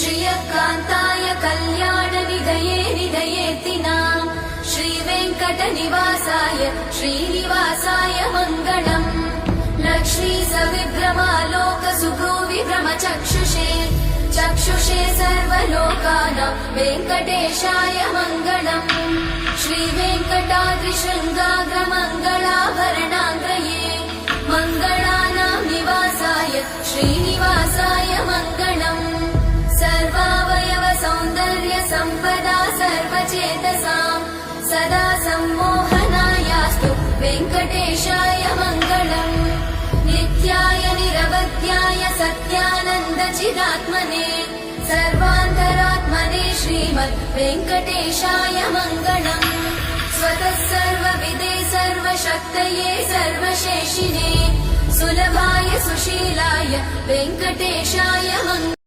श्रियकान्ताय कल्याणनिधये निधयेतिनाम् श्रीवेङ्कटनिवासाय श्रीनिवासाय मङ्गलम् लक्ष्मी सविभ्रमालोकसुभ्रूविभ्रमचक्षुषे चक्षुषे सर्वलोकानां वेङ्कटेशाय मङ्गलम् श्रीवेङ्कटाद्रिशृङ्गाग्रमङ्गलाभरणाङ्गये मङ्गलानां निवासाय श्रीनिवासाय मङ्गलम् सर्वावयव सौन्दर्य सम्पदा सर्वचेतसां सदा सम्मोहनायास्तु वेङ्कटेशाय मङ्गलम् नित्याय निरवध्याय सत्यानन्द चिदात्मने सर्वान्तरात्मने श्रीमद् वेङ्कटेशाय मङ्गलम् स्वतः सर्वविदे सर्वशक्तये सर्वशेषिने सुलभाय सुशीलाय वेङ्कटेशाय मङ्गलम्।